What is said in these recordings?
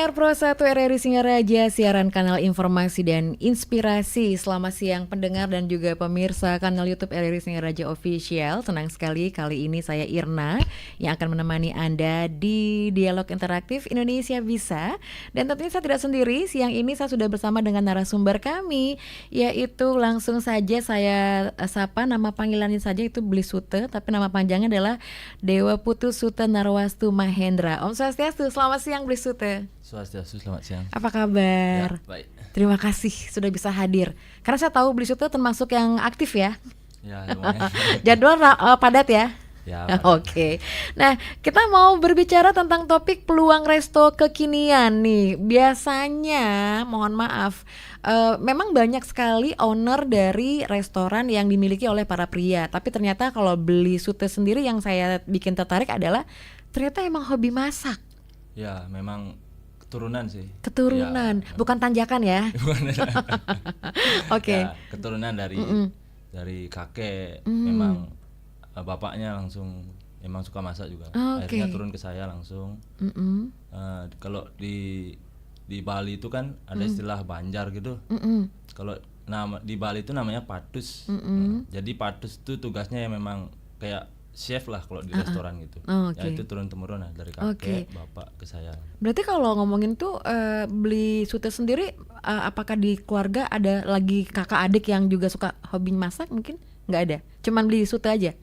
Pendengar Pro 1 RRI Singaraja, siaran kanal informasi dan inspirasi. Selamat siang pendengar dan juga pemirsa kanal YouTube RRI Singaraja Official. Senang sekali kali ini saya Irna yang akan menemani Anda di Dialog Interaktif Indonesia Bisa. Dan tentunya saya tidak sendiri, siang ini saya sudah bersama dengan narasumber kami, yaitu langsung saja saya sapa, nama panggilannya saja itu Bli Sute, tapi nama panjangnya adalah Dewa Putu Sute Narwastu Mahendra. Om Swastiastu, selamat siang Bli Sute. Swastiastu, selamat siang. Apa kabar? Ya, baik. Terima kasih sudah bisa hadir. Karena saya tahu Bli Sute termasuk yang aktif ya. Ya, lumayan. Jadwal padat ya. Ya, Oke. Nah, kita mau berbicara tentang topik peluang resto kekinian nih. Biasanya, mohon maaf, memang banyak sekali owner dari restoran yang dimiliki oleh para pria. Tapi ternyata kalau Bli Sute sendiri yang saya bikin tertarik adalah ternyata emang hobi masak. Ya, memang keturunan sih. Keturunan, Ya, bukan tanjakan ya. Oke. Ya, keturunan dari kakek. Memang bapaknya langsung memang suka masak juga. Akhirnya turun ke saya langsung. Kalau di Bali itu kan ada istilah Banjar gitu. Kalau di Bali itu namanya patus. Jadi patus itu tugasnya yang memang kayak chef lah kalau di restoran gitu. Ya itu turun temurun dari kakek, bapak ke saya. Berarti kalau ngomongin tuh Bli Sute sendiri, apakah di keluarga ada lagi kakak adik yang juga suka hobi masak mungkin? Nggak ada, cuman Bli Sute aja.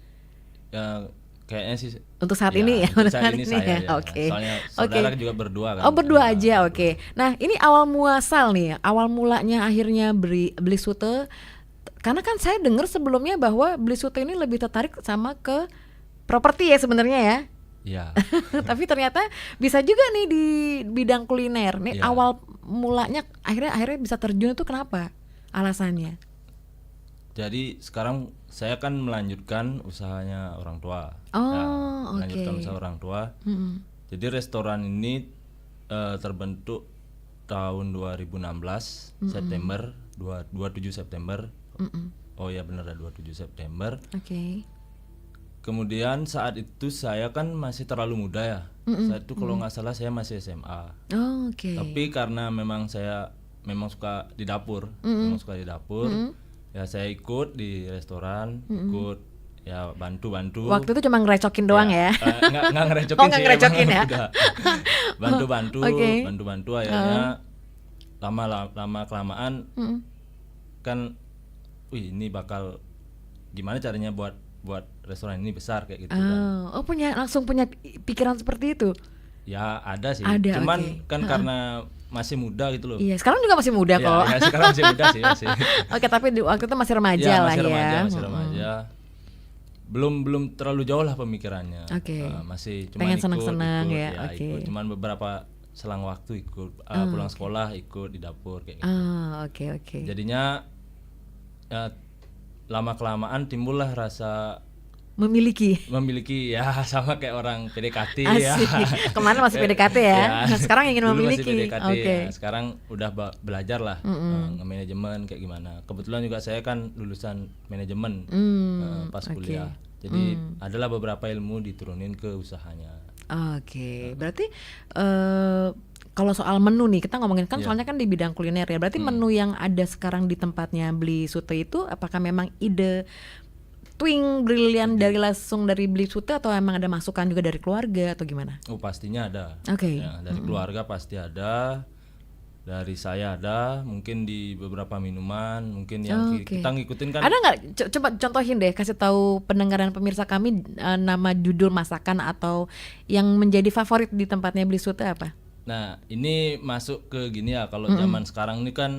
Ya kayaknya sih untuk saat ini ya. Untuk saat ini saya ya. Oke. Soalnya saudara juga berdua kan. Oh, berdua aja, oke. Nah, ini awal muasal nih, awal mulanya akhirnya Bli Sute. Karena kan saya dengar sebelumnya bahwa Bli Sute ini lebih tertarik sama ke properti ya sebenarnya ya. Iya. Tapi ternyata bisa juga nih di bidang kuliner. Nih Ya. awal mulanya akhirnya bisa terjun itu kenapa? Alasannya? Jadi sekarang saya kan melanjutkan usahanya orang tua. Oh, melanjutkan oke. usaha orang tua. Jadi restoran ini terbentuk tahun 2016 September 27 September. Oh ya benar 27 September. Oke. Kemudian saat itu saya kan masih terlalu muda ya. Saat itu kalau nggak salah saya masih SMA. Oh, oke. Tapi karena saya memang suka di dapur, ya saya ikut di restoran, ikut ya bantu-bantu. Waktu itu cuma ngerecokin doang ya? Nggak ngerecokin Oh, sih. nggak ngerecokin ya? Udah. Bantu-bantu, Oke. bantu-bantu akhirnya lama kelamaan kan, ini bakal gimana caranya buat restoran ini besar kayak gitu kan. Oh, langsung punya pikiran seperti itu? Ya ada sih, Ada, cuman oke. kan karena masih muda gitu loh. Iya, sekarang juga masih muda kok. Ya, sekarang masih muda sih masih. Oke, tapi waktu itu masih remaja Ya, lah masih ya. masih remaja. Belum terlalu jauh lah pemikirannya. Oke. Masih cuma Pengen ikut, seneng-seneng ya, oke. ikut. Cuman beberapa selang waktu ikut, pulang sekolah ikut di dapur kayak gitu. Oke. Jadinya lama kelamaan timbullah rasa Memiliki. ya sama kayak orang PDKT ya. Asik. Kemarin masih PDKT ya. Sekarang ingin dulu memiliki. Masih PDKT, Oke. ya. Sekarang udah belajar lah nge-manajemen kayak gimana. Kebetulan juga saya kan lulusan manajemen pas kuliah. Jadi adalah beberapa ilmu diturunin ke usahanya. Oke. Berarti kalau soal menu nih, kita ngomongin kan soalnya kan di bidang kuliner ya. Berarti menu yang ada sekarang di tempatnya Bli Sute itu apakah memang ide twing brilian langsung dari Bli Sute atau emang ada masukan juga dari keluarga atau gimana? Oh pastinya ada. Oke. Ya, dari keluarga pasti ada, dari saya ada, mungkin di beberapa minuman, mungkin yang kita ngikutin kan. Ada nggak? Coba contohin deh, kasih tahu pendengar dan pemirsa kami nama judul masakan atau yang menjadi favorit di tempatnya Bli Sute apa? Nah ini masuk ke gini ya, kalau zaman sekarang ini kan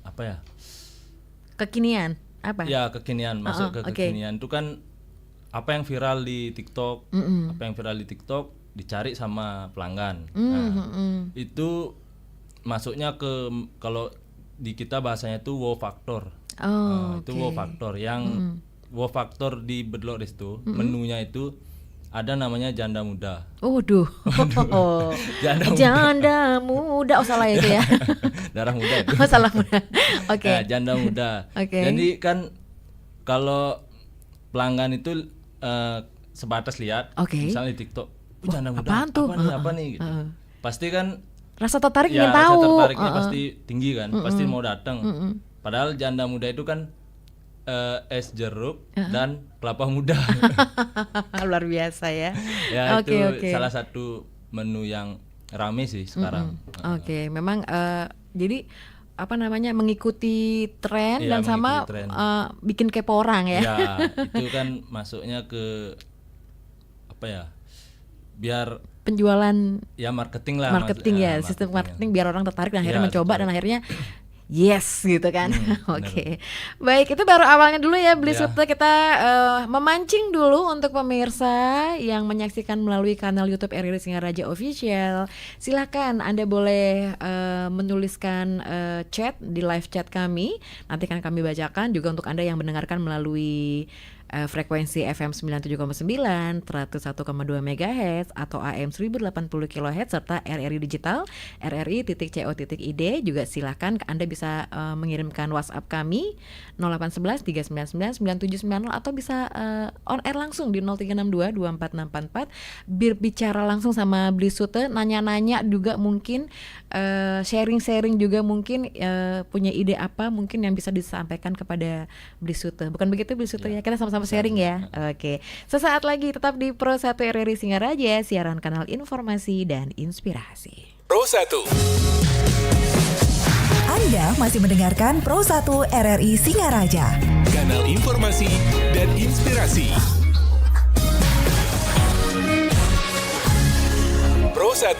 apa ya? Kekinian apa? Ya kekinian, masuk ke kekinian itu kan apa yang viral di TikTok, dicari sama pelanggan. Itu masuknya ke, kalau di kita bahasanya itu wow factor. Itu wow factor. Yang wow factor di Bedlok Resto, menunya itu ada namanya janda muda. Waduh. Janda muda. Oh salah itu ya. Darah muda itu. Oh salah muda. Oke. Nah, janda muda. Jadi kan kalau pelanggan itu sebatas lihat, misalnya di TikTok, janda muda. Apaan tuh? Apa nih gitu. pasti kan rasa tertarik ya, ingin tahu. rasa tertariknya pasti tinggi kan, pasti mau datang. Padahal janda muda itu kan es jeruk dan kelapa muda. Luar biasa ya. Ya itu salah satu menu yang rame sih sekarang. Oke, memang jadi apa namanya mengikuti tren dan sama bikin kepo orang ya. Ya itu kan masuknya ke apa ya? Biar penjualan ya marketing lah, sistem marketing biar orang tertarik dan akhirnya mencoba dan akhirnya yes gitu kan. Oke. Baik, itu baru awalnya dulu ya Beli Sute. Kita memancing dulu untuk pemirsa yang menyaksikan melalui kanal YouTube RRI Singaraja Official. Silakan Anda boleh menuliskan chat di live chat kami. Nanti akan kami bacakan juga untuk Anda yang mendengarkan melalui frekuensi FM 97,9, 101,2 MHz atau AM 1080 kHz serta RRI Digital, rri.co.id. Juga silakan Anda bisa mengirimkan WhatsApp kami 0811 399 9790 atau bisa on air langsung di 0362 24644 berbicara langsung sama Beli Sute, nanya-nanya juga mungkin, sharing-sharing juga mungkin, punya ide apa mungkin yang bisa disampaikan kepada Beli Sute. Bukan begitu Beli Sute ya? Kita sama-sama sharing ya. Oke. Sesaat lagi tetap di Pro 1 RRI Singaraja, siaran kanal informasi dan inspirasi. Pro 1. Anda masih mendengarkan Pro 1 RRI Singaraja, Kanal informasi dan inspirasi. Pro 1.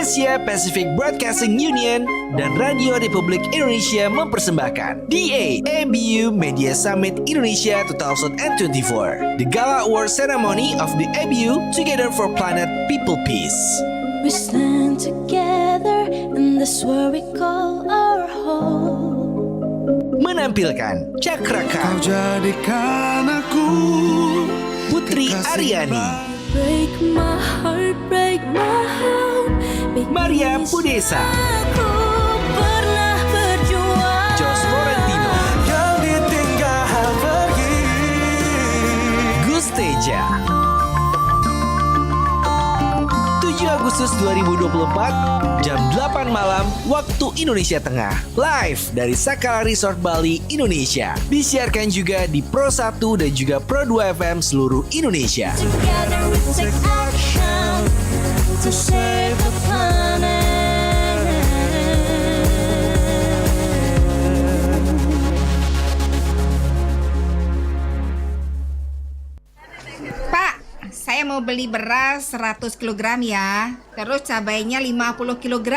Asia Pacific Broadcasting Union dan Radio Republik Indonesia mempersembahkan DA ABU Media Summit Indonesia 2024, the Gala Award Ceremony of the ABU Together for Planet People Peace. We stand together in this world we call our home. Menampilkan Cakraka, Kau jadikan aku Putri Aryani, Break my heart, break my heart, Maria Pudesa, aku pernah berjuang. Jos Florentino, yang ditinggal pergi. Gus Teja. 7 Agustus 2024, jam 8 malam, waktu Indonesia Tengah. Live dari Sakala Resort Bali, Indonesia. Disiarkan juga di Pro 1 dan juga Pro 2 FM seluruh Indonesia. Together we take action to save the planet. Pak, saya mau beli beras 100 kg ya. Terus cabainya 50 kg.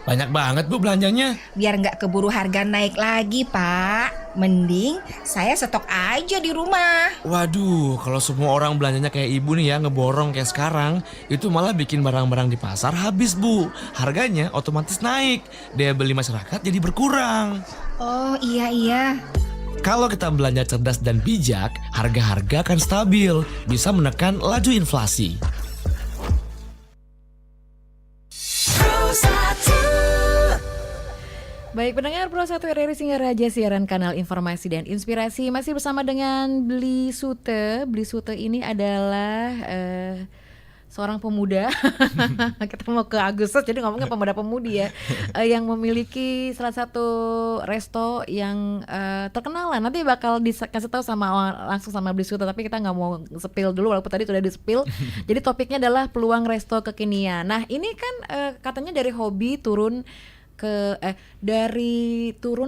Banyak banget Bu belanjanya. Biar nggak keburu harga naik lagi, Pak. Mending saya stok aja di rumah. Waduh, kalau semua orang belanjanya kayak Ibu nih ya, ngeborong kayak sekarang, itu malah bikin barang-barang di pasar habis Bu. Harganya otomatis naik. Daya beli masyarakat jadi berkurang. Oh iya. Kalau kita belanja cerdas dan bijak, harga-harga akan stabil, bisa menekan laju inflasi. Baik, pendengar Pro 1 RRI Singaraja, siaran kanal informasi dan inspirasi, masih bersama dengan Beli Sute. Beli Sute ini adalah seorang pemuda. Kita mau ke Agustus jadi ngomongnya pemuda-pemudi ya. Yang memiliki salah satu resto yang terkenal lah. Nanti bakal dikasih tahu langsung sama Beli Sute, tapi kita nggak mau spill dulu walaupun tadi sudah di spill. Jadi topiknya adalah peluang resto kekinian. Nah ini kan katanya dari hobi turun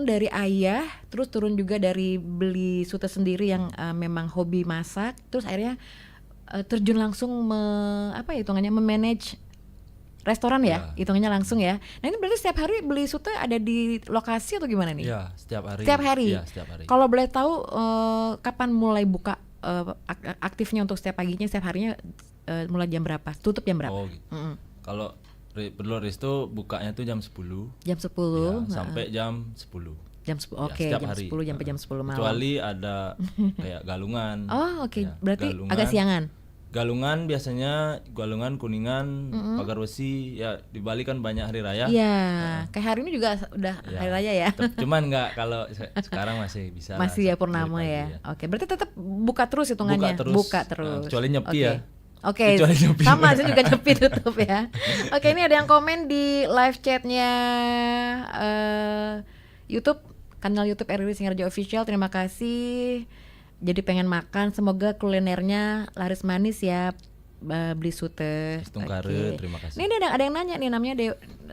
dari ayah, terus turun juga dari Beli Sute sendiri yang memang hobi masak, terus akhirnya terjun langsung memanage restoran ya, hitungannya langsung ya. Nah ini berarti setiap hari Beli Sute ada di lokasi atau gimana nih? Ya, setiap hari. Iya, setiap hari. Kalau boleh tahu kapan mulai buka aktifnya untuk setiap paginya, setiap harinya mulai jam berapa? Tutup jam berapa? Oh gitu. Kalau Bedul Resto bukanya tuh jam 10. Jam 10 ya, sampai jam 10. Jam 10. Oke, ya, jam hari. 10 sampai jam 10 malam. Kecuali ada kayak galungan. Oh, oke. Ya, berarti galungan, agak siangan. Galungan biasanya Kuningan, Pagar Besi, ya di Bali kan banyak hari raya. Iya, kayak hari ini juga udah hari raya ya. Cuman nggak, kalau sekarang masih bisa. Masih ya purnama ya. Oke, berarti tetap buka terus hitungannya. Buka terus. Kecuali nyepi ya. Oke, Kecuali Shopee. sama saya juga Shopee tutup ya. Oke, ini ada yang komen di live chatnya YouTube, kanal YouTube RRI Singaraja Official. Terima kasih. Jadi pengen makan, semoga kulinernya laris manis ya, beli sute. Tungkare, terima kasih. Ini ada yang nanya nih, namanya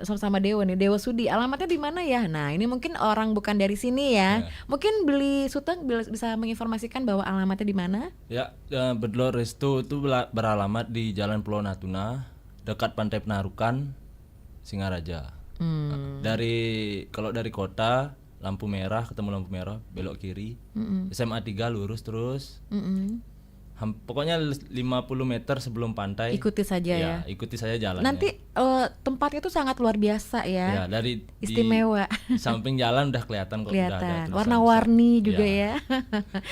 sama Dewa nih, Dewa Sudi. Alamatnya di mana ya? Nah, ini mungkin orang bukan dari sini ya. Mungkin beli sute bisa menginformasikan bahwa alamatnya di mana? Ya, Bedlot Resto itu beralamat di Jalan Pulau Natuna, dekat Pantai Penarukan, Singaraja. Kalau dari kota, lampu merah, ketemu lampu merah, belok kiri. SMA 3 lurus terus. Pokoknya 50 meter sebelum pantai. Ikuti saja ya. Ikuti saja jalannya. Nanti tempatnya itu sangat luar biasa ya. Ya, dari istimewa. Di samping jalan udah kelihatan kok. Kelihatan. Warna-warni juga ya.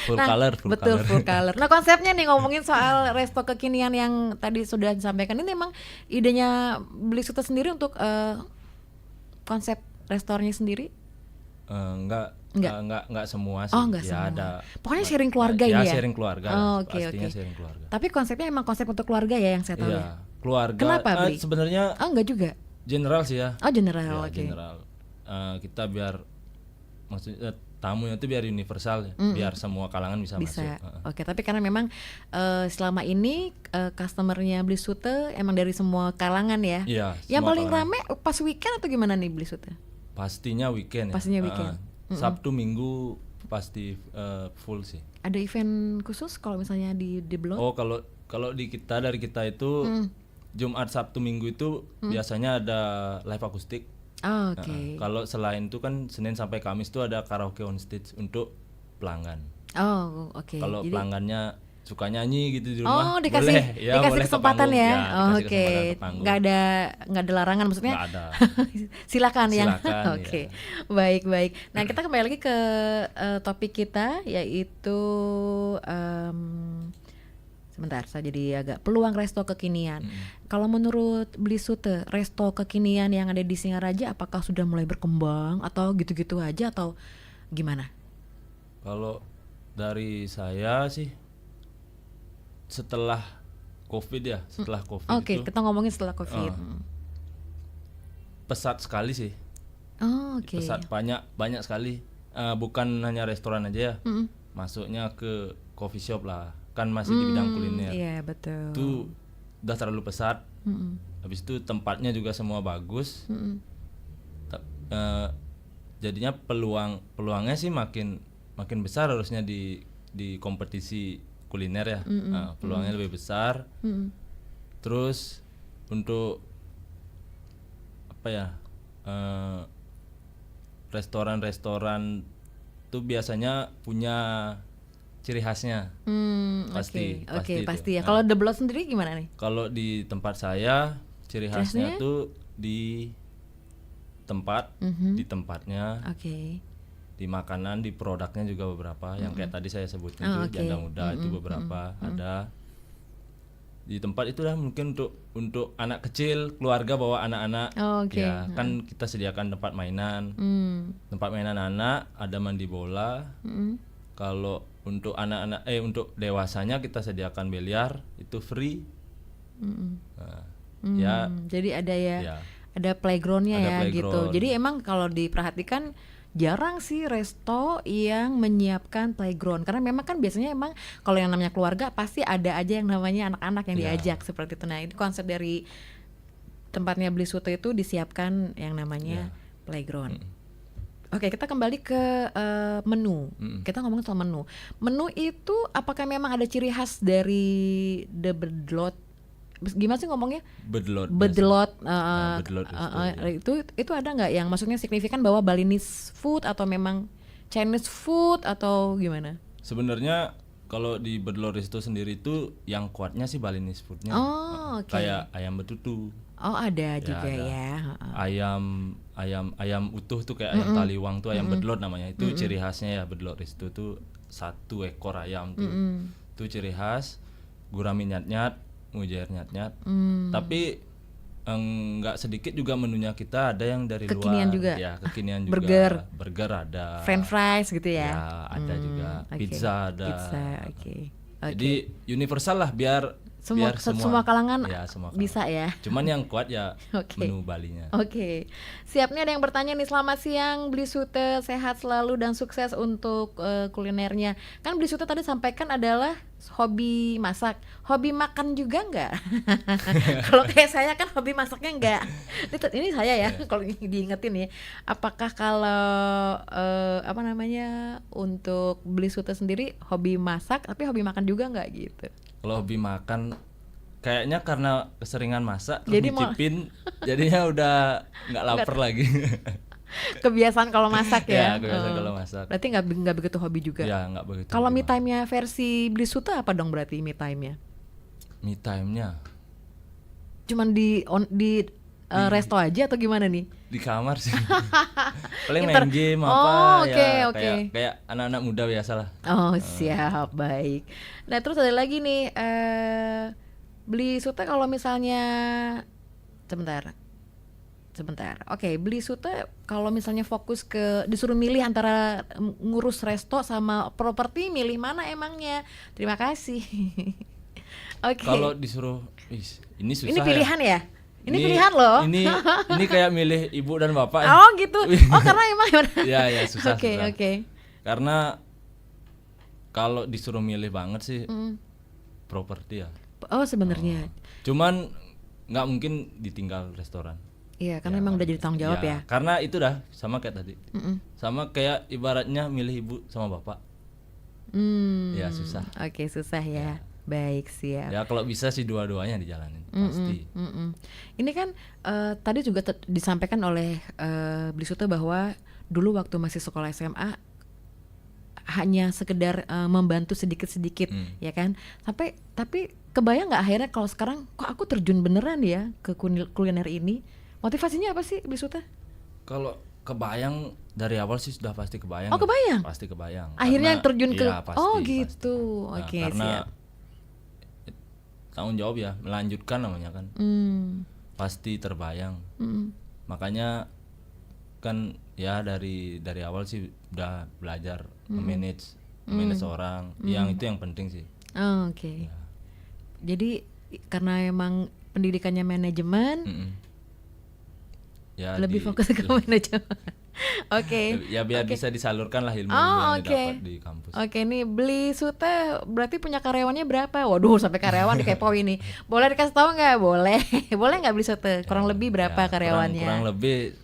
Full color, full color. Nah, konsepnya nih ngomongin soal resto kekinian yang tadi sudah disampaikan, ini memang idenya Beli Sute sendiri untuk konsep restorannya sendiri? Enggak semua sih. Oh, enggak ya, semua. ada. Pokoknya sharing keluarga ini ya. Sharing keluarga. Oke. Sharing keluarga. Tapi konsepnya emang konsep untuk keluarga ya yang saya tahu ya. Keluarga. Kenapa, Bri? Sebenarnya enggak juga. General sih ya. Oh, general. Ya, Oke. general. Kita biar maksudnya tamunya itu biar universal ya. Biar semua kalangan bisa masuk. Oke, tapi karena memang selama ini customernya Beli Sute emang dari semua kalangan ya. Iya. Yang paling kalangan. rame pas weekend atau gimana nih Beli Sute? Pastinya weekend ya. Pastinya weekend. Sabtu Minggu pasti full sih. Ada event khusus kalau misalnya di Blot? Oh, kalau dari kita itu Jumat, Sabtu, Minggu itu biasanya ada live akustik. Oh, oke. Kalau selain itu kan Senin sampai Kamis tuh ada karaoke on stage untuk pelanggan. Oh, oke. Kalau Jadi pelanggannya suka nyanyi gitu di rumah, dikasih boleh kesempatan ke panggung. ya. Dikasih Oke. kesempatan ke panggung. Nggak ada larangan maksudnya. Nggak ada. Silakan yang. Silakan, Oke. ya. Baik. Nah, kita kembali lagi ke topik kita, yaitu sebentar, saya jadi agak peluang resto kekinian. Kalau menurut Beli Sute, resto kekinian yang ada di Singaraja apakah sudah mulai berkembang atau gitu-gitu aja atau gimana? Kalau dari saya sih setelah COVID ya, Oke, itu kita ngomongin setelah COVID. pesat sekali sih. Oh, oke. Pesat banyak sekali. Bukan hanya restoran aja ya. Masuknya ke coffee shop lah. Kan masih di bidang kuliner. Iya, betul. Itu udah terlalu pesat. Habis itu tempatnya juga semua bagus. Jadinya peluangnya sih makin besar harusnya di kompetisi kuliner ya. Peluangnya lebih besar. Terus untuk apa ya, restoran tuh biasanya punya ciri khasnya. Pasti ya. Kalau The Blot sendiri gimana nih? Kalau di tempat saya ciri khasnya tuh di tempat, di tempatnya, di makanan, di produknya juga beberapa. Yang kayak tadi saya sebutin tuh janda muda itu beberapa ada. Di tempat itu lah mungkin untuk anak kecil, keluarga bawa anak-anak. Ya kan kita sediakan tempat mainan, tempat mainan anak, ada mandi bola. Kalau untuk anak-anak untuk dewasanya kita sediakan biliar, itu free. Ya, jadi ada ada playgroundnya ya playground. gitu. Jadi emang kalau diperhatikan jarang sih resto yang menyiapkan playground, karena memang kan biasanya emang kalau yang namanya keluarga pasti ada aja yang namanya anak-anak yang diajak seperti itu. Nah, itu konsep dari tempatnya Beli Sute itu disiapkan yang namanya playground. Oke, kita kembali ke menu. Kita ngomongin soal menu. Menu itu apakah memang ada ciri khas dari The Bedlot? Gimana sih ngomongnya? Bedlot. Bedlot. Itu ada nggak yang maksudnya signifikan bahwa Balinese food atau memang Chinese food atau gimana? Sebenarnya kalau di Bedlot Resto sendiri itu yang kuatnya sih Balinese foodnya. Kayak ayam betutu. Oh, ada juga ada. ya. Ayam utuh tuh kayak ayam taliwang tuh ayam bedlot namanya. Itu ciri khasnya ya Bedlot Resto tuh 1 ekor ayam tuh. Itu ciri khas. Gurami nyat-nyat, mujair nyat-nyat. Tapi enggak sedikit juga menunya kita ada yang dari kekinian luar. juga. Ya, kekinian juga. Burger ada. French fries gitu ya. Ya, ada juga. Pizza ada. Pizza, oke. Jadi universal lah biar Semua kalangan ya, semua kalangan. bisa ya. Cuman yang kuat ya Oke. menu Balinya. Oke. Siap, nih ada yang bertanya nih, selamat siang Bli Sute, sehat selalu dan sukses untuk kulinernya. Kan Bli Sute tadi sampaikan adalah hobi masak, hobi makan juga nggak? Kalau kayak saya kan hobi masaknya nggak. Ini saya ya, kalau diingetin ya. Apakah kalau untuk Bli Sute sendiri hobi masak, tapi hobi makan juga nggak gitu? Kalau hobi makan kayaknya karena keseringan masak terus Jadi nyicipin jadinya udah nggak lapar lagi. Kebiasaan kalau masak ya. Ya, kebiasaan kalau masak. Berarti nggak begitu hobi juga. Ya, nggak begitu. Kalau hobi me time-nya versi Bli Sute apa dong berarti me time-nya? Me time-nya Cuman di resto aja atau gimana nih? di kamar sih. Paling main game apa kayak anak-anak muda biasa lah. Oh, siap, baik. Nah, terus ada lagi nih Bli Sute kalau misalnya sebentar. Oke, Bli Sute kalau misalnya fokus ke disuruh milih antara ngurus resto sama properti, milih mana emangnya? Terima kasih. Oke. Kalau disuruh ini susah. Ini pilihan ya? Ini pilihan loh. Ini kayak milih ibu dan bapak. Oh gitu. Oh karena emang. Ya susah. Oke. Karena kalau disuruh milih banget sih properti ya. Oh sebenarnya. Cuman nggak mungkin ditinggal restoran. Iya karena memang udah jadi tanggung jawab ya. Karena itu dah sama kayak tadi. Sama kayak ibaratnya milih ibu sama bapak. Ya susah. Oke, susah ya. Baik, siap. Ya kalau bisa sih dua-duanya dijalanin pasti. Ini kan tadi juga disampaikan oleh Bli Sute bahwa dulu waktu masih sekolah SMA hanya sekedar membantu sedikit-sedikit, ya kan? Tapi kebayang nggak akhirnya kalau sekarang kok aku terjun beneran ya ke kuliner ini? Motivasinya apa sih Bli Sute? Kalau kebayang dari awal sih sudah pasti kebayang. Oh kebayang? Pasti kebayang. Akhirnya yang terjun ke. Iya, pasti, oh gitu. Nah, Oke, karena siap. Tanggung jawab ya, melanjutkan namanya kan. Pasti terbayang. Makanya kan ya dari awal sih udah belajar manage orang. Yang itu yang penting sih. Oke. Jadi karena emang pendidikannya manajemen, ya lebih fokus ke manajemen. Oke. Ya biar bisa disalurkan lah ilmu yang didapat di kampus. Oke, nih Bli Sute berarti punya karyawannya berapa? Waduh, sampai karyawan dikepoin nih. Boleh dikasih tahu nggak? Boleh. Boleh nggak Bli Sute? Kurang lebih berapa karyawannya? Kurang lebih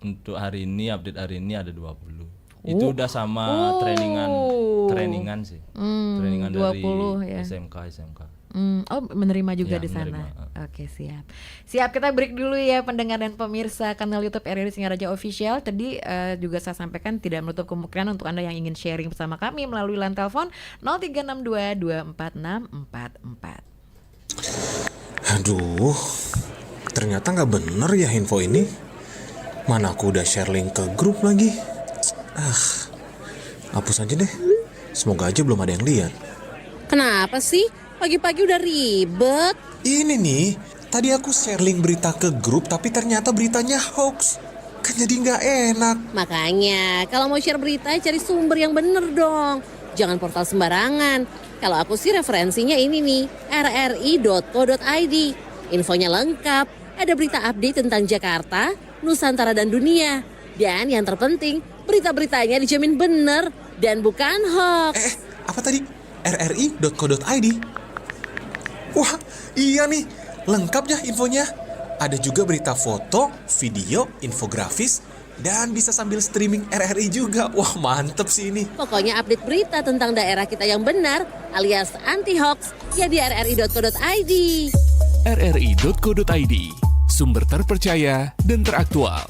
untuk hari ini, update hari ini ada 20. Itu udah sama trainingan sih. Trainingan 20 dari ya. SMK. Oh menerima juga Ya, di sana. menerima. Oke, siap. Siap, kita break dulu ya pendengar dan pemirsa kanal YouTube RRI Singaraja Official. Tadi juga saya sampaikan tidak menutup kemungkinan untuk Anda yang ingin sharing bersama kami melalui line telepon 0362246644. Aduh, ternyata nggak bener ya info ini. Mana aku udah share link ke grup lagi. Hapus aja deh. Semoga aja belum ada yang lihat. Kenapa sih? Pagi-pagi udah ribet. Ini nih, tadi aku share link berita ke grup tapi ternyata beritanya hoax. Kan jadi nggak enak. Makanya kalau mau share berita cari sumber yang bener dong. Jangan portal sembarangan. Kalau aku sih referensinya ini nih, rri.co.id. Infonya lengkap, ada berita update tentang Jakarta, Nusantara dan dunia. Dan yang terpenting, berita-beritanya dijamin bener dan bukan hoax. Apa tadi? rri.co.id. Wah, iya nih, lengkap ya infonya. Ada juga berita foto, video, infografis, dan bisa sambil streaming RRI juga. Wah, mantep sih ini. Pokoknya update berita tentang daerah kita yang benar alias anti-hoax ya di rri.co.id. rri.co.id, sumber terpercaya dan teraktual.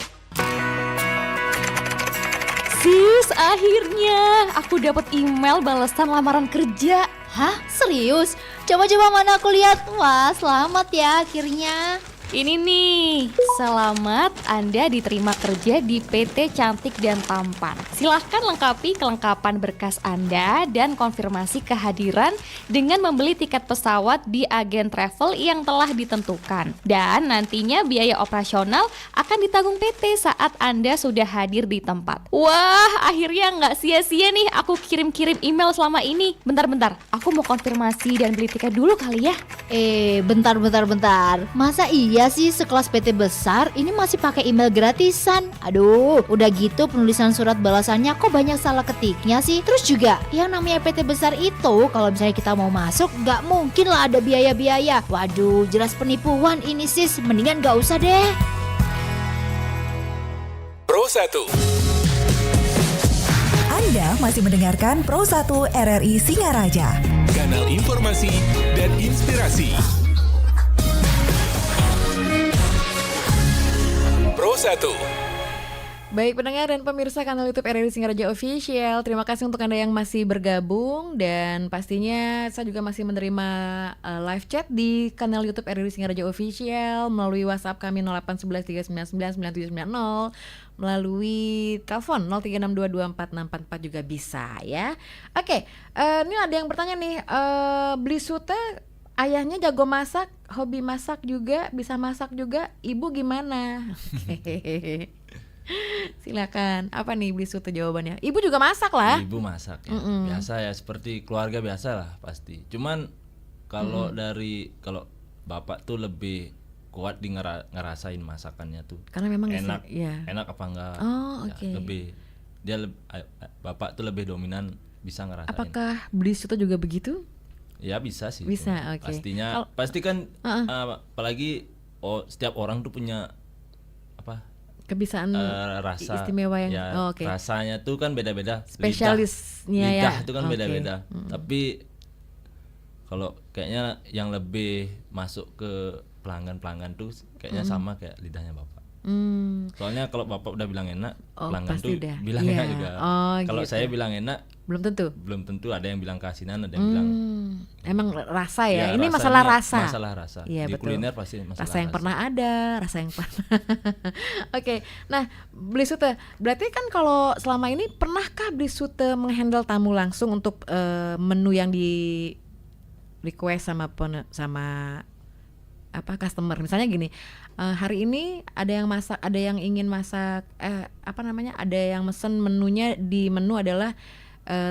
Sis, akhirnya aku dapat email balasan lamaran kerja. Hah? Serius? Coba-coba mana aku lihat. Wah, selamat ya akhirnya. Ini nih, selamat Anda diterima kerja di PT Cantik dan Tampan. Silahkan lengkapi kelengkapan berkas Anda dan konfirmasi kehadiran dengan membeli tiket pesawat di agen travel yang telah ditentukan. Dan nantinya biaya operasional akan ditanggung PT saat Anda sudah hadir di tempat. Wah, akhirnya nggak sia-sia nih aku kirim-kirim email selama ini. Bentar, aku mau konfirmasi dan beli tiket dulu kali ya. Bentar. Masa iya sih sekelas PT besar ini masih pakai email gratisan? Aduh, udah gitu penulisan surat balasannya kok banyak salah ketiknya sih. Terus juga yang namanya PT besar itu kalau misalnya kita mau masuk nggak mungkin lah ada biaya-biaya. Waduh, jelas penipuan ini sis. Mendingan nggak usah deh. Pro 1. Anda masih mendengarkan Pro 1 RRI Singaraja. Kanal informasi dan inspirasi. Pro 1. Baik pendengar dan pemirsa kanal YouTube RRI Singaraja Official, terima kasih untuk Anda yang masih bergabung dan pastinya saya juga masih menerima live chat di kanal YouTube RRI Singaraja Official melalui WhatsApp kami 0811399990, melalui telepon 0362246444 juga bisa ya. Oke, ini ada yang bertanya nih, Bli Sute ayahnya jago masak, hobi masak juga, bisa masak juga, ibu gimana? Silakan, apa nih Bli Sute jawabannya? Ibu juga masak lah. Ibu masak ya, biasa ya, seperti keluarga biasa lah pasti. Cuman kalau kalau bapak tuh lebih kuat di ngerasain masakannya tuh. Karena memang enak, ya. enak apa enggak? Oh, ya, oke. Bapak tuh lebih dominan bisa ngerasain. Apakah Bli Sute juga begitu? Ya bisa sih. Bisa, oke. Pastinya, pasti kan. Apalagi setiap orang tuh punya kebiasaan rasa istimewa yang ya, rasanya tuh kan beda-beda. Spesialisnya lidah ya. Itu kan beda-beda. Tapi kalau kayaknya yang lebih masuk ke pelanggan tuh kayaknya sama kayak lidahnya bapak. Soalnya kalau bapak udah bilang enak, pelanggan tuh udah bilang enak juga. Kalau gitu. saya bilang enak, belum tentu. Ada yang bilang keasinan, ada yang bilang emang rasa ya. Ya, ini masalah rasa. Masalah rasa. Iya, di betul. kuliner pasti masalah rasa yang pernah ada, rasa yang pernah. Oke. Nah, Bli Sute, berarti kan kalau selama ini pernahkah Bli Sute menghandle tamu langsung untuk menu yang di request sama customer. Misalnya gini, hari ini ada yang masak, ada yang ingin masak ada yang mesen menunya, di menu adalah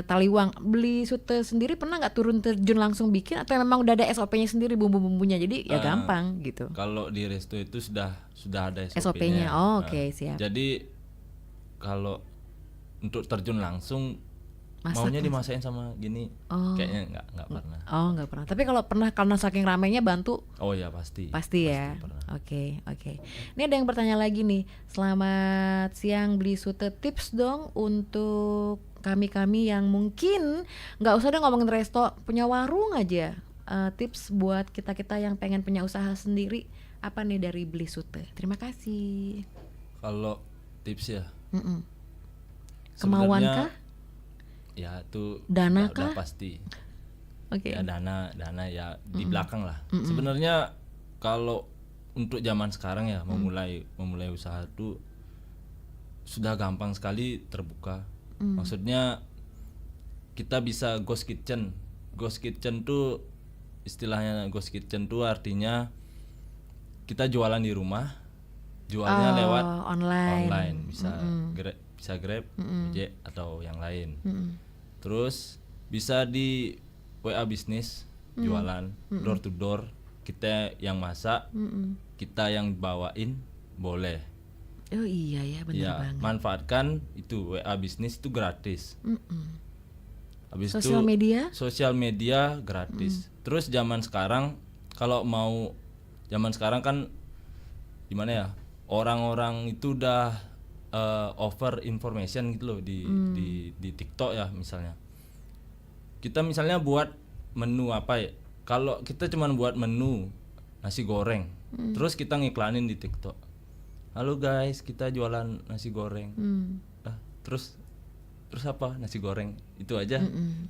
taliwang. Bli Sute sendiri pernah nggak turun terjun langsung bikin, atau memang udah ada SOP-nya sendiri, bumbu-bumbunya, jadi ya gampang gitu? Kalau di resto itu sudah ada SOP-nya. Oh, oke, siap. Jadi kalau untuk terjun langsung maunya dimasain sama gini, kayaknya nggak pernah. Oh, nggak pernah. Tapi kalau pernah karena saking ramainya bantu? Oh ya pasti ya. Oke. Ini ada yang bertanya lagi nih. Selamat siang Bli Sute, tips dong untuk kami yang mungkin nggak usah deh ngomongin resto, punya warung aja. Tips buat kita yang pengen punya usaha sendiri, apa nih dari Bli Sute? Terima kasih. Kalau tips ya, kemauan kah? Ya itu dana udah kah? pasti. Oke. Ya dana ya di belakang lah. Sebenarnya kalau untuk zaman sekarang ya, memulai usaha itu sudah gampang sekali terbuka. Maksudnya kita bisa ghost kitchen. Ghost kitchen tuh istilahnya, ghost kitchen tuh artinya kita jualan di rumah, jualnya lewat online, bisa Grab, Gojek atau yang lain. Terus bisa di WA bisnis, jualan door to door, kita yang masak, kita yang bawain, boleh. Oh iya ya, benar banget. Manfaatkan itu WA bisnis itu gratis. Habis sosial media gratis. Terus zaman sekarang kan gimana ya? Orang-orang itu udah over information gitu loh di TikTok ya misalnya. Kita misalnya buat menu apa ya? Kalau kita cuma buat menu nasi goreng, terus kita ngiklanin di TikTok. Halo guys, kita jualan nasi goreng. Terus apa? Nasi goreng itu aja.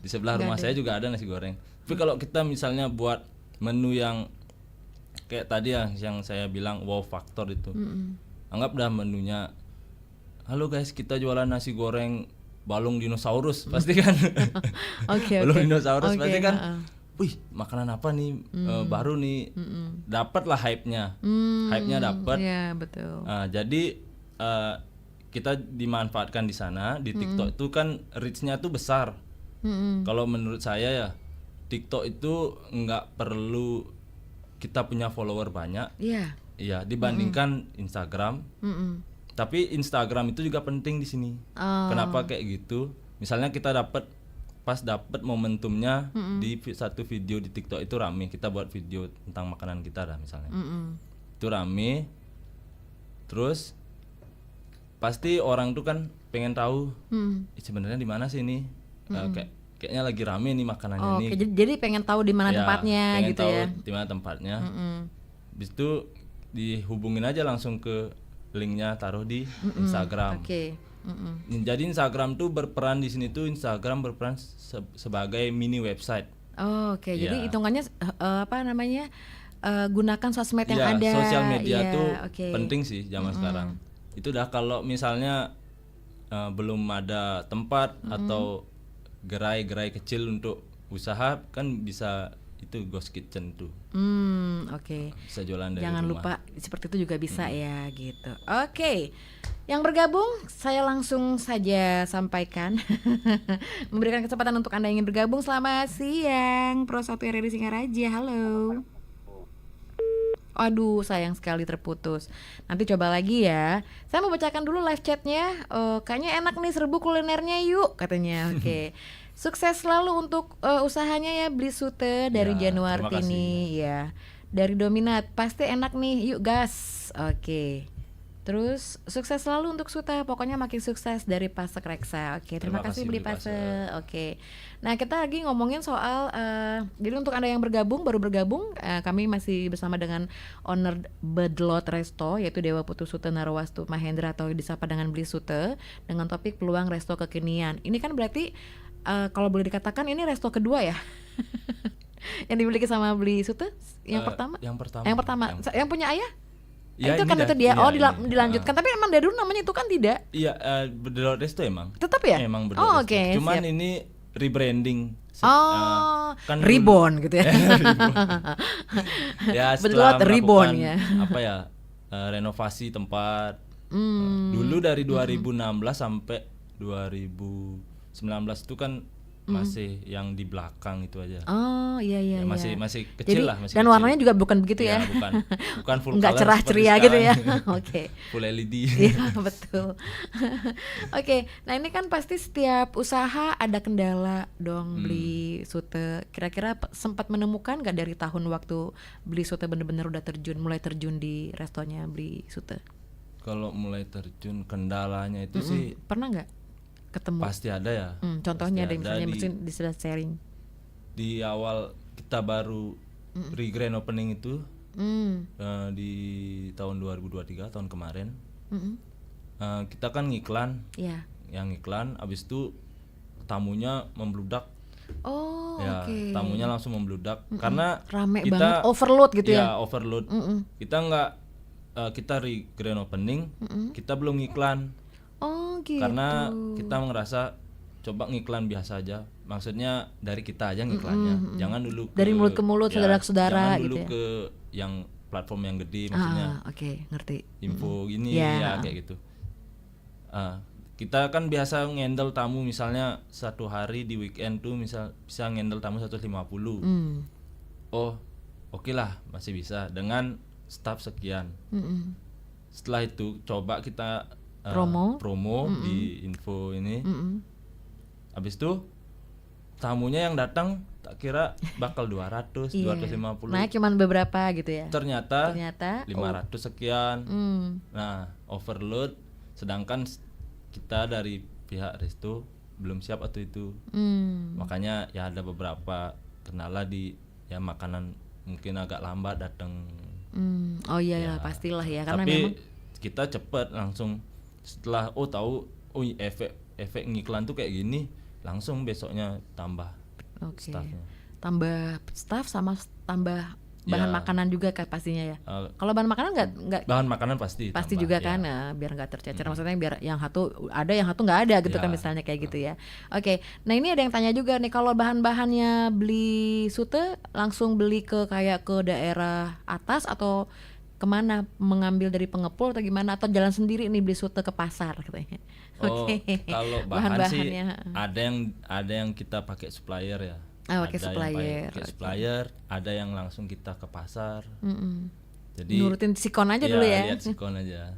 Di sebelah rumah saya juga ada nasi goreng. Tapi kalau kita misalnya buat menu yang kayak tadi yang saya bilang wow faktor itu. Anggap dah menunya, halo guys kita jualan nasi goreng balung dinosaurus, pasti kan. Balung dinosaurus pasti kan. Wih, makanan apa nih baru nih, dapat lah hype-nya, hype-nya dapat. Iya betul. Jadi kita dimanfaatkan di sana di TikTok itu kan reach-nya tuh besar. Kalau menurut saya ya TikTok itu nggak perlu kita punya follower banyak. Iya, dibandingkan Instagram. Tapi Instagram itu juga penting di sini. Kenapa kayak gitu? Misalnya kita pas dapat momentumnya di satu video di TikTok itu rame, kita buat video tentang makanan kita dah misalnya. Itu rame. Terus pasti orang tuh kan pengen tahu sebenarnya di mana sih ini? Kayaknya lagi rame nih makanannya nih. Jadi pengen tahu di mana tempatnya gitu ya. Di mana tempatnya. Habis itu dihubungin aja langsung ke linknya, taruh di Instagram. Jadi Instagram tuh berperan di sini tuh, Instagram berperan sebagai mini website. Jadi hitungannya gunakan sosmed yang ada. Sosial media tuh penting sih zaman sekarang. Itu dah kalau misalnya belum ada tempat atau gerai-gerai kecil untuk usaha kan bisa itu ghost kitchen tuh. Bisa jualan dari Jangan rumah. lupa seperti itu juga bisa ya gitu. Yang bergabung saya langsung saja sampaikan memberikan kesempatan untuk Anda yang ingin bergabung. Selamat siang Pro 1 RRI Singaraja. Halo. Aduh sayang sekali terputus. Nanti coba lagi ya. Saya mau bacakan dulu live chatnya. Kayaknya enak nih, serbu kulinernya yuk katanya. Sukses selalu untuk usahanya ya Beli Sute dari Januartini ya. Dari Dominat pasti enak nih, yuk gas. Terus sukses selalu untuk Suta, pokoknya makin sukses dari Pasek Reksa. Terima kasih Beli Pasek. Nah kita lagi ngomongin soal jadi untuk Anda yang baru bergabung, kami masih bersama dengan owner Bedlot Resto yaitu Dewa Putu Sute Narwastu Mahendra atau disapa dengan Beli Sute, dengan topik peluang resto kekinian. Ini kan berarti kalau boleh dikatakan ini resto kedua ya. Yang dimiliki sama Beli Sute yang pertama. Yang punya ayah? Ya, itu kan itu dia. Dilanjutkan. Tapi emang dari dulu namanya itu kan tidak? Iya, Bedlot Resto emang. Tetap ya? Emang Bedlot Resto. Cuman siap. ini rebranding. Kan reborn gitu ya. Ya setelah reborn ya. Renovasi tempat. Dulu dari 2016 sampai 2019 itu kan masih yang di belakang itu aja. Iya. Masih kecil. Jadi, lah. Masih dan kecil. Warnanya juga bukan begitu ya? Bukan full nggak color cerah ceria gitu ya? Full LED. Iya betul. Nah ini kan pasti setiap usaha ada kendala dong Beli Sute. Kira-kira sempat menemukan nggak dari tahun waktu Beli Sute bener-bener udah mulai terjun di restonya Beli Sute? Kalau mulai terjun kendalanya itu sih pernah nggak ketemu? Pasti ada ya. Contohnya ada misalnya bisa sharing. Di awal kita baru re-grand opening itu di tahun 2023 tahun kemarin. Kita kan ngiklan. Yang iklan abis itu tamunya membludak. Tamunya langsung membludak karena rame kita banget, overload gitu ya. Ya overload. Kita nggak kita re-grand opening, kita belum ngiklan. Gitu. Karena kita ngerasa coba ngiklan biasa aja. Maksudnya dari kita aja ngiklannya. Jangan dulu dari mulut ke mulut, saudara-saudara jangan dulu gitu ya. Ke yang platform yang gede maksudnya. Ngerti. Info gini ya kayak gitu. Kita kan biasa ngendel tamu misalnya satu hari di weekend tuh bisa ngendel tamu 150. Oke lah masih bisa dengan staff sekian. Setelah itu coba kita promo di info ini. Habis itu tamunya yang datang tak kira bakal 200, 250. Nah, cuman beberapa gitu ya. Ternyata 500 sekian. Nah, overload sedangkan kita dari pihak resto belum siap atau itu. Makanya ya ada beberapa kendala di makanan mungkin agak lambat datang. Pastilah ya karena tapi memang kita cepat langsung setelah tahu efek ngiklan tuh kayak gini langsung besoknya tambah staffnya. Tambah staff sama tambah bahan makanan juga kan pastinya ya. Kalau bahan makanan nggak bahan makanan pasti juga kan, biar nggak tercecer. Maksudnya biar yang satu ada, yang satu nggak ada gitu kan misalnya kayak gitu ya. Oke, nah ini ada yang tanya juga nih, kalau bahan-bahannya beli sute langsung beli ke kayak ke daerah atas atau kemana, mengambil dari pengepul atau gimana, atau jalan sendiri nih beli sute ke pasar katanya. Kalau bahan sih ada yang kita pakai supplier ya. Pakai supplier, ada yang langsung kita ke pasar. Jadi nurutin sikon aja dulu ya. Lihat sikon aja.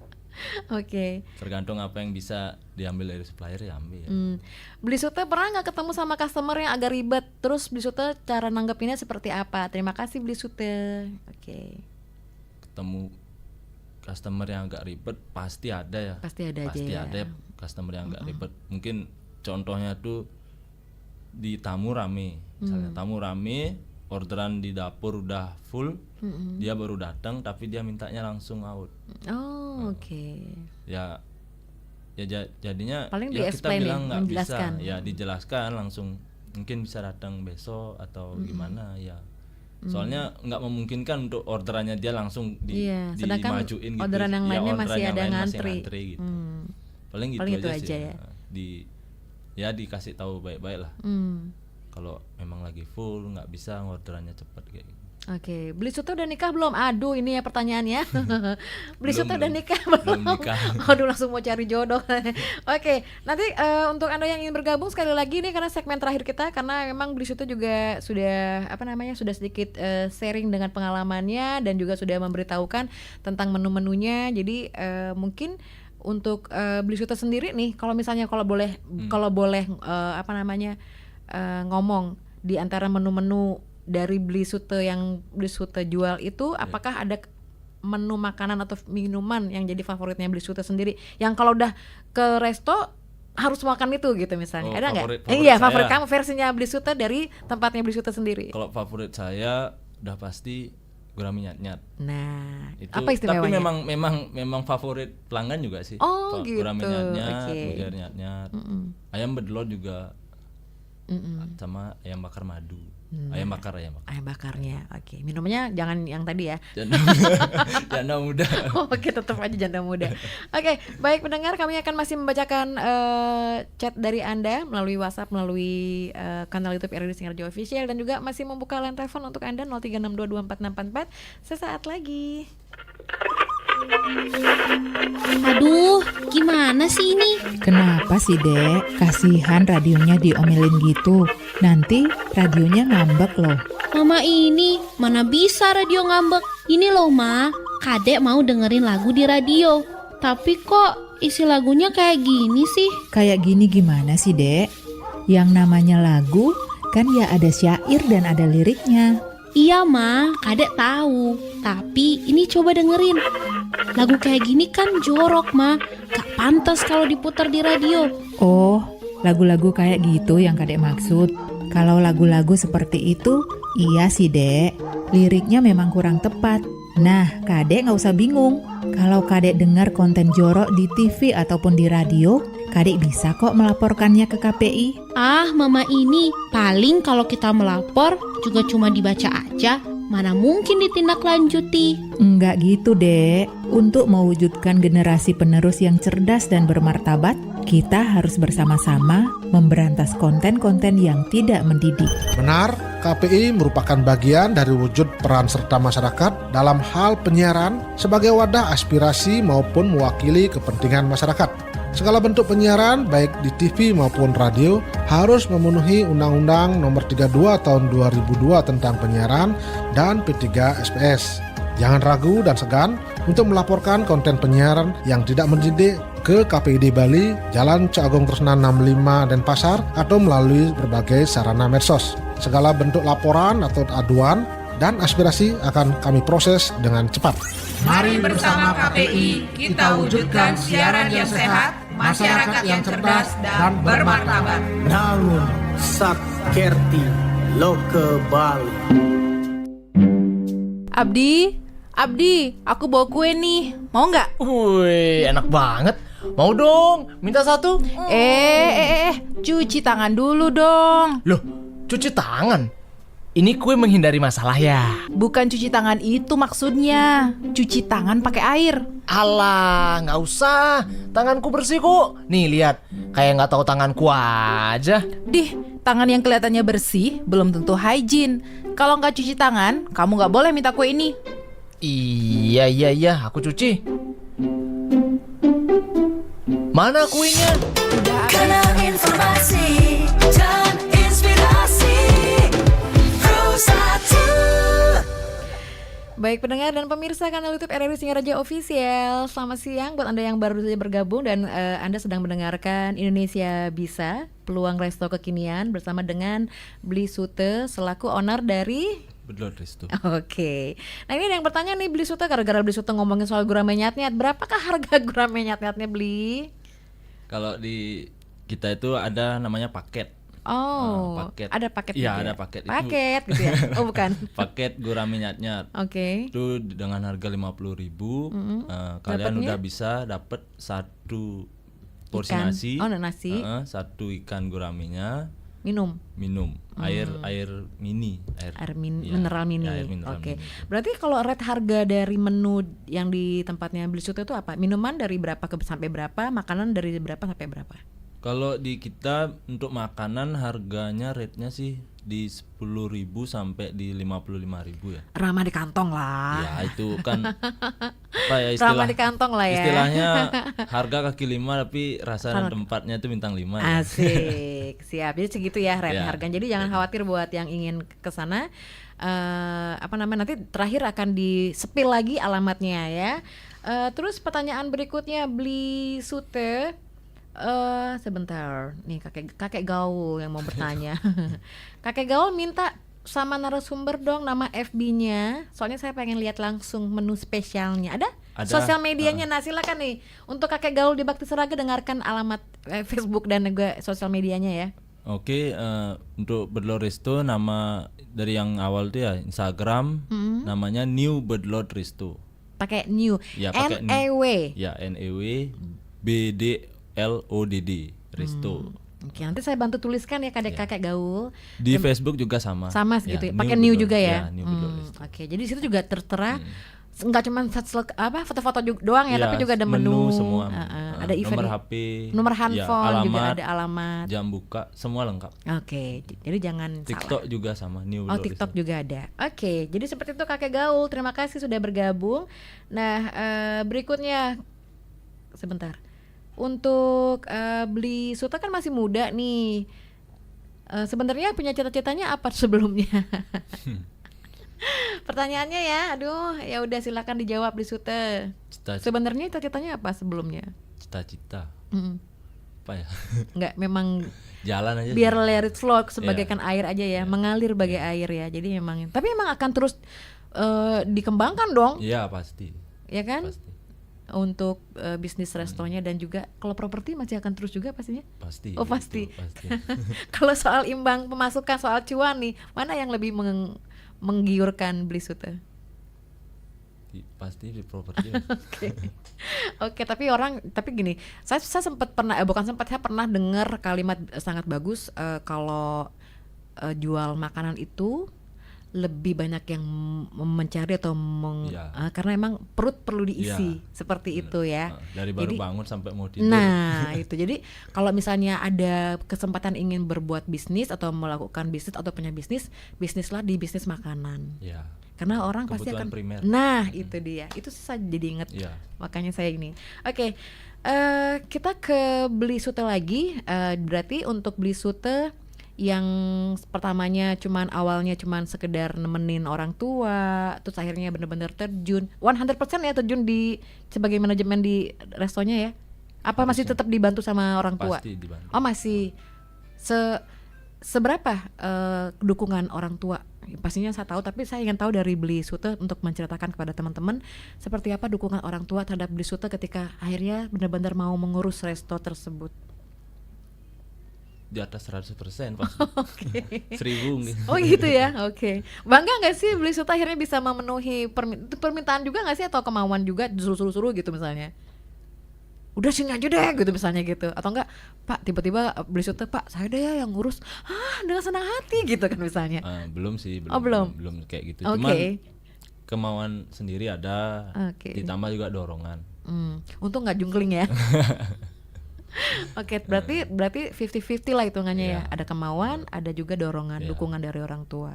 Oke. Tergantung apa yang bisa diambil dari supplier ya ambil. Beli sute pernah nggak ketemu sama customer yang agak ribet? Terus beli sute cara nanggepinnya seperti apa? Terima kasih beli sute. Oke. Ketemu customer yang agak ribet pasti ada ya. Pasti ada customer yang agak ribet. Mungkin contohnya tuh di tamu rame. Misalnya tamu rame, orderan di dapur udah full, dia baru datang tapi dia mintanya langsung out. Oke. Ya jadinya paling ya kita bilang nggak bisa, ya Hmm. dijelaskan langsung, mungkin bisa datang besok atau gimana ya. Soalnya nggak memungkinkan untuk orderannya dia langsung sedangkan dimajuin gitu. Orderan yang lainnya masih ada ngantri gitu. Paling itu aja sih. Ya. Dikasih tahu baik-baik lah. Kalau memang lagi full nggak bisa orderannya cepat kayak gitu. Oke, beli sute udah nikah belum? Aduh, ini ya pertanyaannya. Beli sute udah nikah belum? Nikah. Aduh, langsung mau cari jodoh. Oke, nanti untuk Anda yang ingin bergabung sekali lagi nih, karena segmen terakhir kita, karena memang beli sute juga sudah sudah sedikit sharing dengan pengalamannya dan juga sudah memberitahukan tentang menu-menunya. Jadi mungkin untuk beli sute sendiri nih, kalau boleh ngomong di antara menu-menu dari beli sute yang beli sute jual itu, apakah ada menu makanan atau minuman yang jadi favoritnya beli sute sendiri, yang kalau udah ke resto harus makan itu gitu misalnya? Ada nggak? Favorit kamu versinya beli sute dari tempatnya beli sute sendiri. Kalau favorit saya udah pasti gurami nyat-nyat. Nah, itu, apa istimewanya? Tapi memang favorit pelanggan juga sih. Gitu. Gurami nyat-nyat, bujar nyat-nyat, ayam bedlot juga, sama ayam bakar madu. Ayam bakarnya. Oke. Minumnya jangan yang tadi ya. Janda muda. Oke, tetap aja janda muda. Oke, baik pendengar, kami akan masih membacakan chat dari Anda melalui WhatsApp, melalui kanal YouTube RRI Singarjo Official, dan juga masih membuka line telepon untuk Anda 0362246644 sesaat lagi. Aduh, gimana sih ini? Kenapa sih, Dek? Kasihan radionya diomelin gitu. Nanti radionya ngambek loh. Mama ini, mana bisa radio ngambek? Ini loh, Ma. Kadek mau dengerin lagu di radio. Tapi kok isi lagunya kayak gini sih? Kayak gini gimana sih, Dek? Yang namanya lagu kan ya ada syair dan ada liriknya. Iya, Ma. Kadek tahu. Tapi ini coba dengerin. Lagu kayak gini kan jorok, Ma. Gak pantas kalau diputar di radio. Oh, lagu-lagu kayak gitu yang Kadek maksud. Kalau lagu-lagu seperti itu, iya sih, Dek. Liriknya memang kurang tepat. Nah, Kadek gak usah bingung. Kalau Kadek dengar konten jorok di TV ataupun di radio, Kadek bisa kok melaporkannya ke KPI. Ah, Mama ini, paling kalau kita melapor juga cuma dibaca aja. Mana mungkin ditindaklanjuti. Enggak gitu, Dek. Untuk mewujudkan generasi penerus yang cerdas dan bermartabat, kita harus bersama-sama memberantas konten-konten yang tidak mendidik. Benar, KPI merupakan bagian dari wujud peran serta masyarakat dalam hal penyiaran sebagai wadah aspirasi maupun mewakili kepentingan masyarakat. Segala bentuk penyiaran, baik di TV maupun radio, harus memenuhi Undang-Undang Nomor 32 Tahun 2002 tentang penyiaran dan P3SPS. Jangan ragu dan segan untuk melaporkan konten penyiaran yang tidak mendidik ke KPID Bali, Jalan Cagong Tresnan 65 Denpasar, atau melalui berbagai sarana medsos. Segala bentuk laporan atau aduan dan aspirasi akan kami proses dengan cepat. Mari bersama KPI kita wujudkan siaran yang sehat, masyarakat yang cerdas dan bermartabat. Namun Sakerti Loke Bali. Abdi, aku bawa kue nih. Mau nggak? Wih, enak banget. Mau dong, minta satu. Cuci tangan dulu dong. Loh, cuci tangan? ini kue menghindari masalah ya? Bukan cuci tangan itu maksudnya. Cuci tangan pakai air. Alah, nggak usah. Tanganku bersih kok. Nih lihat, kayak nggak tahu tanganku aja. Dih, tangan yang kelihatannya bersih belum tentu hygiene. Kalau nggak cuci tangan, kamu nggak boleh minta kue ini. Iya, aku cuci. Mana kuenya? Kanal informasi dan inspirasi Pro 1. Baik pendengar dan pemirsa kanal YouTube RRI Singaraja Official, selamat siang buat Anda yang baru saja bergabung dan Anda sedang mendengarkan Indonesia Bisa, peluang resto kekinian bersama dengan Bli Sute selaku owner dari Bedlot Resto. Oke. Nah ini ada yang bertanya nih Bli Sute, gara-gara Bli Sute ngomongin soal gurame nyat-nyat, berapakah harga gurame nyat-nyatnya Bli? Kalau di kita itu ada namanya paket. Oh, paket. Ada paket Iya, juga. ada paket. Paket gitu ya? Oh bukan. Paket gurame nyat-nyat. Oke. Itu dengan harga 50.000, kalian Dapatnya? udah bisa dapat satu porsi Ikan. nasi. Oh, nasi. Satu ikan guramenya. Minum. Air mini, Air ya, mineral mini. ya, air mineral Oke. mini. Berarti kalau rate harga dari menu yang di tempatnya Bli Sute itu apa? Minuman dari berapa sampai berapa? Makanan dari berapa sampai berapa? Kalau di kita untuk makanan harganya rate-nya sih di 10.000 sampai di 55.000 ya. Ramah di kantong lah. Ya itu kan apa ya Ramah di kantong lah ya. Istilahnya harga kaki 5 tapi rasa dan tempatnya itu bintang 5 ya. Asik. Siap. Jadi segitu ya rate Ya. harganya. Jadi jangan khawatir buat yang ingin ke sana. Nanti terakhir akan di-spill lagi alamatnya ya. Terus pertanyaan berikutnya Bli Sute. Sebentar, nih kakek gaul yang mau bertanya. Kakek gaul minta sama narasumber dong nama FB-nya. Soalnya saya pengen lihat langsung menu spesialnya. Ada? Sosial medianya. Nah silakan nih untuk kakek gaul di Bakti Seraga dengarkan alamat Facebook dan juga sosial medianya ya. Oke, untuk Bedlot Resto nama dari yang awal tuh ya Instagram namanya New Bedlot Resto. Pakai new. Ya, pakai NEW. Ya, NEW BDLODD Resto. Oke, nanti saya bantu tuliskan ya kakek gaul. Di Facebook juga sama. Sama segitu. Ya, Pakai new juga ya. New Bedlot Resto. Oke, jadi di situ juga tertera nggak cuma foto-foto doang ya, tapi juga ada menu semua. Ada event, nomor HP, nomor handphone, alamat, juga ada alamat, jam buka, semua lengkap. Oke, jadi jangan TikTok salah. juga sama New Oh, TikTok juga ada. Oke, jadi seperti itu kakek gaul. Terima kasih sudah bergabung. Nah, berikutnya sebentar. Untuk Bli Sute kan masih muda nih. Sebenarnya punya cita-citanya apa sebelumnya? Pertanyaannya ya, aduh, ya udah silakan dijawab Bli Sute. Sebenarnya cita-citanya apa sebelumnya? Cita-cita. Apa ya? Enggak, memang jalan aja. Biar let it flow sebagaikan air aja ya, mengalir bagai air ya. Jadi memang, tapi memang akan terus dikembangkan dong. Iya pasti. Ya kan? Pasti. Untuk bisnis restonya dan juga kalau properti masih akan terus juga pastinya. Pasti. Oh pasti. Pasti. Kalau soal imbang pemasukan, soal cuan nih, mana yang lebih menggiurkan Bli Sute? Pasti di properti. Oke, tapi gini, saya sempat pernah saya pernah dengar kalimat sangat bagus kalau jual makanan itu lebih banyak yang mencari atau karena emang perut perlu diisi seperti itu ya. Dari baru bangun sampai mau tidur. Nah itu jadi kalau misalnya ada kesempatan ingin berbuat bisnis atau melakukan bisnis atau punya bisnislah di bisnis makanan. Ya. Karena orang pasti akan primer. Nah itu dia, itu saya jadi inget. Makanya saya ini. Oke, kita ke Bli Sute lagi. Berarti untuk Bli Sute yang pertamanya awalnya cuman sekedar nemenin orang tua, terus akhirnya benar-benar terjun 100% ya, terjun di sebagai manajemen di restonya ya. Apa masih tetap dibantu sama orang tua? Pasti dibantu. Oh masih. Seberapa dukungan orang tua? Pastinya saya tahu, tapi saya ingin tahu dari Bli Sute untuk menceritakan kepada teman-teman seperti apa dukungan orang tua terhadap Bli Sute ketika akhirnya benar-benar mau mengurus resto tersebut. Di atas 100% pasti. 1.000 gitu. Oh gitu ya, oke. Bangga nggak sih Bli Sute akhirnya bisa memenuhi permintaan juga nggak sih, atau kemauan juga suruh-suruh gitu misalnya? udah sini aja deh gitu misalnya gitu, atau enggak Pak tiba-tiba beli Sute, Pak saya deh ya yang ngurus, dengan senang hati gitu kan misalnya. Belum sih, belum kayak gitu. Okay. Cuman kemauan sendiri ada, ditambah juga dorongan. Untung nggak jungkling ya. Oke, berarti 50-50 lah hitungannya ya. Ada kemauan, ada juga dorongan, dukungan dari orang tua.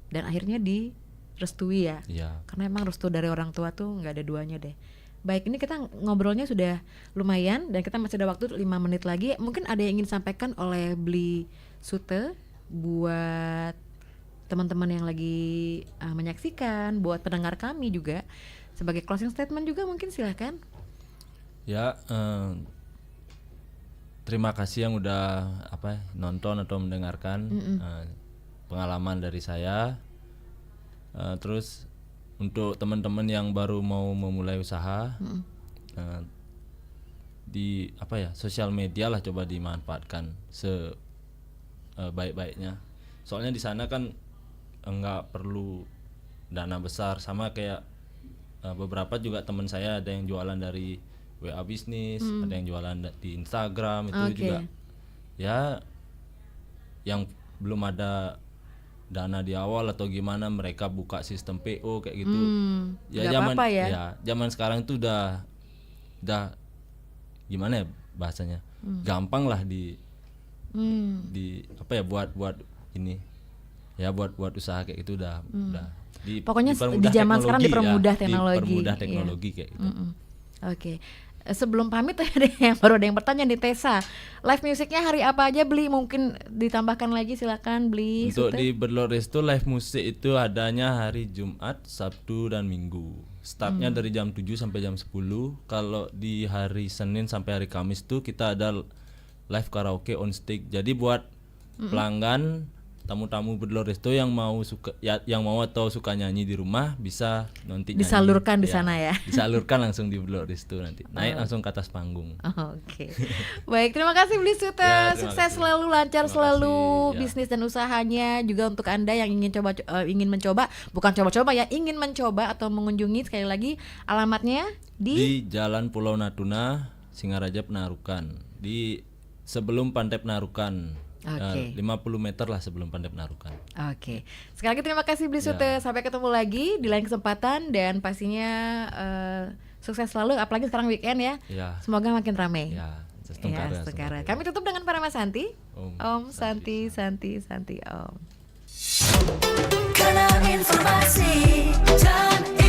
Dan akhirnya direstui ya. Karena emang restu dari orang tua tuh nggak ada duanya deh. Baik, ini kita ngobrolnya sudah lumayan dan kita masih ada waktu 5 menit lagi. Mungkin ada yang ingin disampaikan oleh Beli Sute buat teman-teman yang lagi menyaksikan, buat pendengar kami juga. Sebagai closing statement juga mungkin silahkan. Ya, terima kasih yang udah nonton atau mendengarkan pengalaman dari saya. Terus untuk teman-teman yang baru mau memulai usaha, di sosial media lah coba dimanfaatkan sebaik-baiknya. Soalnya di sana kan enggak perlu dana besar, sama kayak beberapa juga teman saya ada yang jualan dari WA bisnis, ada yang jualan di Instagram itu juga. Ya yang belum ada dana di awal atau gimana, mereka buka sistem PO kayak gitu. Ya zaman sekarang itu udah gimana ya bahasanya? Gampang lah di buat ini. Ya buat usaha kayak gitu udah pokoknya di zaman sekarang dipermudah teknologi. Dipermudah teknologi kayak gitu. Oke. Sebelum pamit baru ada yang bertanya di Tessa. Live musiknya hari apa aja Beli? Mungkin ditambahkan lagi, silakan Beli. Untuk di Berlor Resto live musik itu adanya hari Jumat, Sabtu dan Minggu. Startnya dari jam 7 sampai jam 10. Kalau di hari Senin sampai hari Kamis tuh kita ada live karaoke on stage. Jadi buat pelanggan, tamu-tamu Berlor Resto yang mau atau suka nyanyi di rumah bisa nanti disalurkan di sana ya. Disalurkan langsung di Berlor Resto nanti. Naik langsung ke atas panggung. Oke. Baik, terima kasih Beli Sute. Sukses selalu, lancar selalu bisnis dan usahanya. Juga untuk Anda yang ingin ingin mencoba atau mengunjungi, sekali lagi alamatnya di Jalan Pulau Natuna, Singaraja Penarukan. Di sebelum Pantai Penarukan. 50 meter lah sebelum Pantai Penarukan. Oke. Sekali lagi terima kasih Beli Sute. Sampai ketemu lagi di lain kesempatan dan pastinya sukses selalu, apalagi sekarang weekend ya. Semoga makin ramai. Sekarang. Kami tutup dengan Parama Santi. Om Santi Om. Kanal Informasi dan